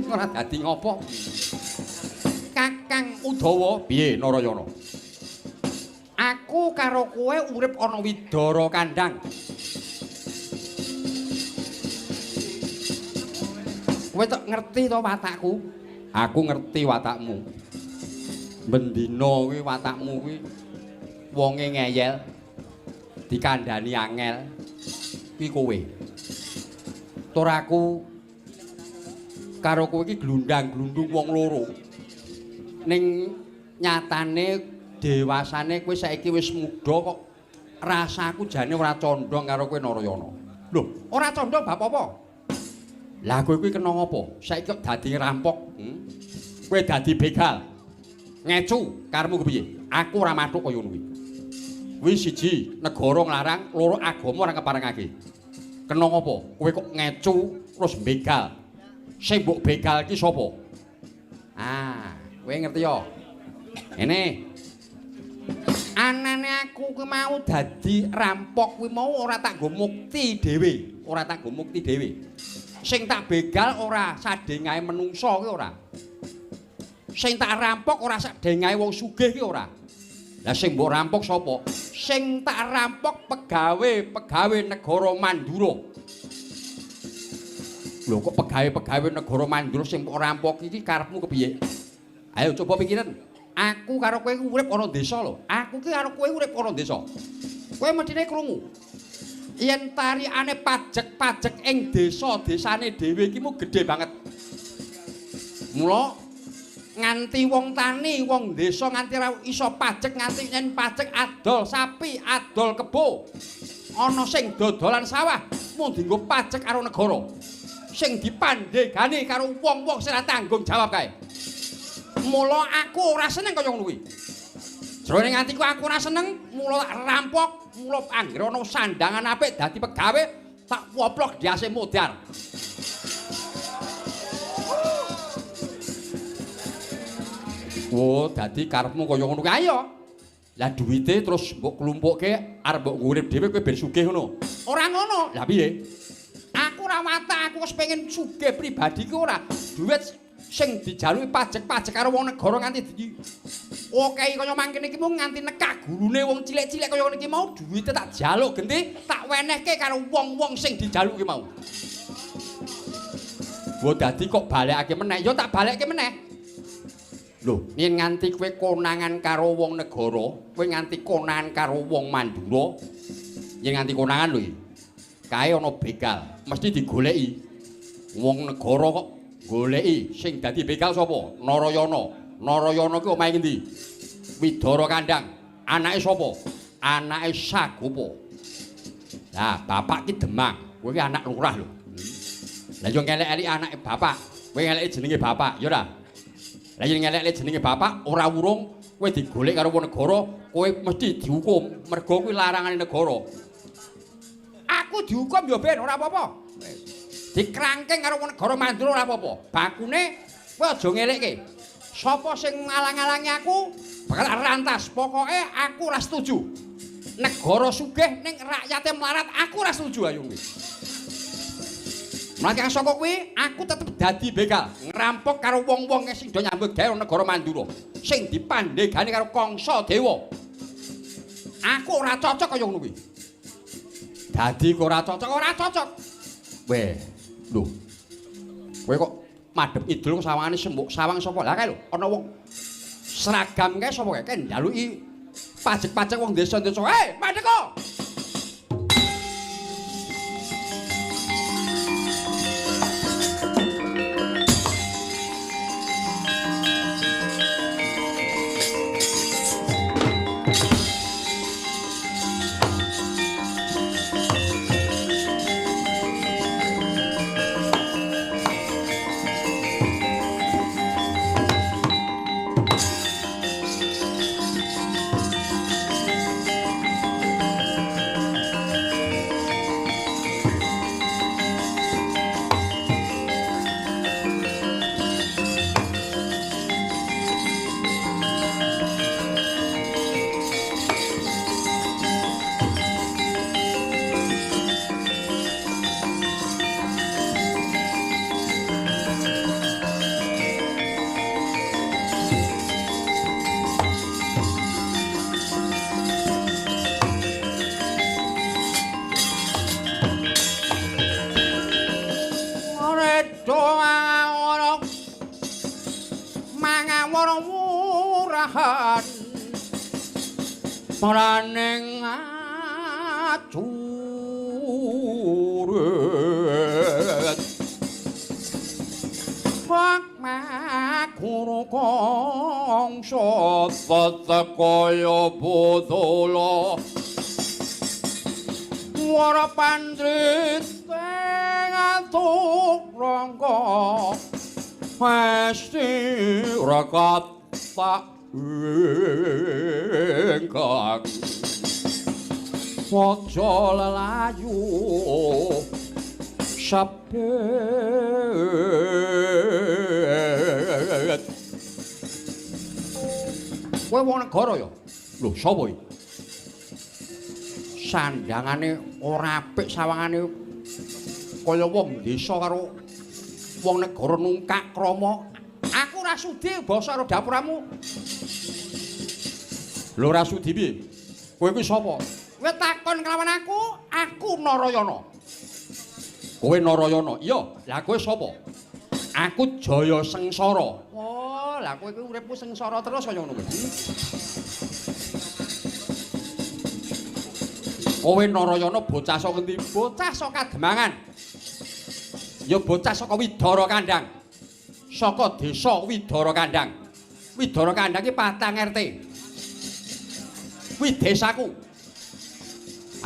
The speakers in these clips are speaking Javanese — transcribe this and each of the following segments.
Ora dadi ngopo? Kakang Udawa, piye Narayana? Aku karo kowe urip ana Widara Kandhang. Kowe tok ngerti to watakku? Aku ngerti watakmu. Bendina kuwi watakmu kuwi wonge ngeyel, dikandhani angel. Kuwi kowe. Tur aku karo kowe iki glundang-glundung wong loro. Ning nyatane dewasane kowe saiki wis muda kok rasaku jane ora condong karo kowe Narayana. Lho, ora condong bab apa? Lah kowe kuwi kena ngopo? Saiki kok dadi rampok? Kowe dadi begal. Ngecu karepmu kepiye? Aku ora mathuk kaya ngono kuwi. Kuwi siji, negara nglarang, loro agama ora keparengake. Kena ngopo? Kowe kok ngecu terus begal. Sing mbok begal iki sapa? Ah, kowe ngerti ya? Ngene. Anane aku ki mau dadi rampok kuwi mau ora tak nggo mukti dhewe, ora tak nggo mukti dhewe. Sing tak begal ora sadengahe menungsa ki ora. Sing tak rampok ora sadengahe wong sugih ki ora. Lah sing mbok rampok sapa? Sing tak rampok pegawe negara Mandura. Lho kok pegawe negara Mandura sing mbok rampok iki karepmu kepiye? Ayo coba pikiran. Aku karo kowe urip ana desa lho. Aku ki karo kowe urip ana desa. Kowe mestine krungu. Yen tarikane pajak-pajak ing desa-desane dhewe iki mu gedhe banget. Mula nganti wong tani, wong desa nganti ora iso pajak nganti yen pajak adol sapi, adol kebo. Ana sing dodolan sawah mung dienggo pajak karo negara. Sing dipandhegani karo wong-wong sing ora tanggung jawab kae. Mula aku ora seneng kaya ngono kuwi. Jroning atiku aku ora seneng, mula tak rampok, mula anggere ana sandangan apik dadi pegawe tak woplok diase modar. Oh, dadi karepmu kaya ngono kae ayo. Lah duwite terus mbok klumpukke arep mbok urip dhewe kowe ben sugih ngono. Ora ngono. Lah piye? Aku ora watak, aku wis pengen sugih pribadiku ora. Duit sing dijaluki pajak-pajak karo wong negara nganti oke kaya mangkene iki mung nganti nekak gurune wong cilik-cilik kaya ngene iki mau duwite tak jaluk genti tak wenehke karo wong-wong sing dijaluki mau. Wo dadi kok balekake meneh, ya tak balekke meneh. Lho, yen nganti kowe konangan karo wong negara, kowe nganti konangan karo wong Mandura, yen nganti konangan lho iki. Kae ana begal, mesti digoleki. Wong negara kok goleki sing dadi begal sapa? Narayana. Narayana ki omahe ngendi? Widara Kandhang. Anake sapa? Anake Sagopa. Lah, bapak ki Demang. Kowe ki anak lurah lho. Lah yo ngelek-eleki anake bapak. Kowe ngeleki jenenge bapak, ya ora? Lah yen ngelek jenenge bapak ora wurung kowe digolek karo wong negara, kowe mesti dihukum. Mergo kuwi larangane negara. Aku dihukum yo ben ora apa-apa. Dikrangking karo negara Mandura ora apa-apa. Bakune kowe aja ngelekke. Sapa sing ngalang-alangi aku bakal rantas. Pokoke aku ora setuju. Negara sugih ning rakyate melarat aku ora setuju ayo kuwi. Mulane saka kuwi aku tetep dadi begal, ngrampok karo wong-wong sing do nyambut gawe negara Mandura. Sing dipandhegani karo Kangsa Dewa. Aku ora cocok kaya ngono kuwi. Dadi kok ora cocok. Weh, lho. Kowe kok madhep idul sawangane sembuk sawang sapa? Lah kae lho, ana wong seragam kae sapa kae? Kae njaluki pajak-pajak wong desa-desa. Hei, madhep kok. doa mangawur murahan praning acuret wak makuru kongso tatakaya bodolo wara pandrit ngatuk rangka pasti rakat tak ingkang waja lelayu sabet kowe wong negara ya lho sapa iki sandangane ora apik sawangane kaya wong desa karo wong negara nungkak krama aku ora sudi basa karo dapuramu lho ora sudi piye kowe kuwi sapa kowe takon kelawan aku Narayana kowe Narayana iya lah kowe sapa aku Jaya Sengsara oh lah kowe kuwi uripmu sengsara terus kaya ngono kuwi kowe Narayana bocah saka endi bocah saka Kademangan ya bocah saka Widara Kandhang saka desa Widara Kandhang Widara Kandhang iki 4 RT kuwi desaku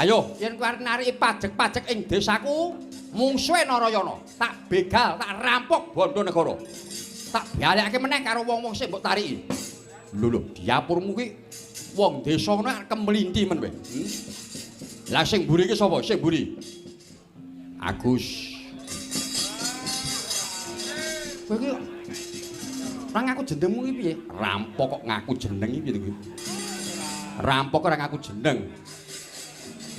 ayo yen kowe arep nariki pajek-pajek ing desaku mungsuhe Narayana tak begal tak rampok bondo negara tak balekake meneh karo wong-wong sing mbok tariki lho diapurmu kuwi wong desa ngono kemlinti men kowe lah sing mburi iki sapa sing mburi Agus kowe iki ora ngaku jenengmu iki piye rampok kok ngaku jeneng iki piye rampok ora ngaku jeneng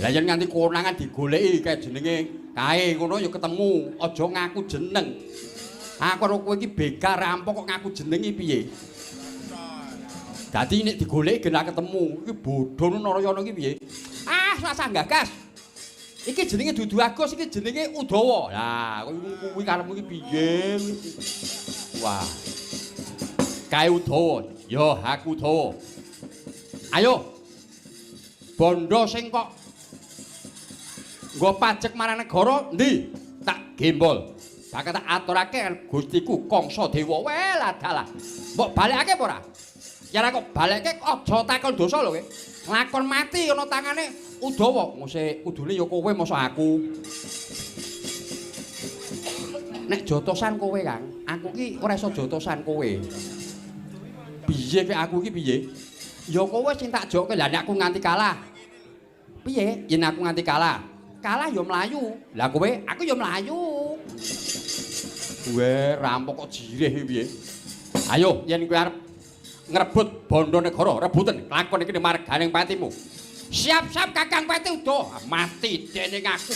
lah yen nganti konangan digoleki kae jenenge kae ngono ya ketemu aja ngaku jeneng aku karo kowe iki begal rampok kok ngaku jeneng iki piye dadi nek digoleki gen ketemu iki bodho Narayana iki piye rasa gagas iki jenenge dudu Agus iki jenenge Udawa lah kuwi karepmu iki piye wah kae Udawa ya aku Udawa ayo bondo sing kok nggo pajek marang negara endi tak gembol tak tak aturake kan Gustiku Kangsa Dewa welah dalah mbok balekake apa ora yen kok baleke aja takon dosa lho kowe lakon mati ana tangane Udawa mesti kudune ya kowe masa aku nek jotosan kowe Kang aku ki ora iso jotosan kowe piye ki aku ki piye ya kowe sing tak jokke lah nek aku nganti kalah piye yen aku nganti kalah ya mlayu lah kowe aku ya mlayu kowe rampok kok jireh piye ayo yen kowe arep ngrebut bondo negara rebuten lakon iki marganing patimu siap-siap Kakang Pati udo mati dening aku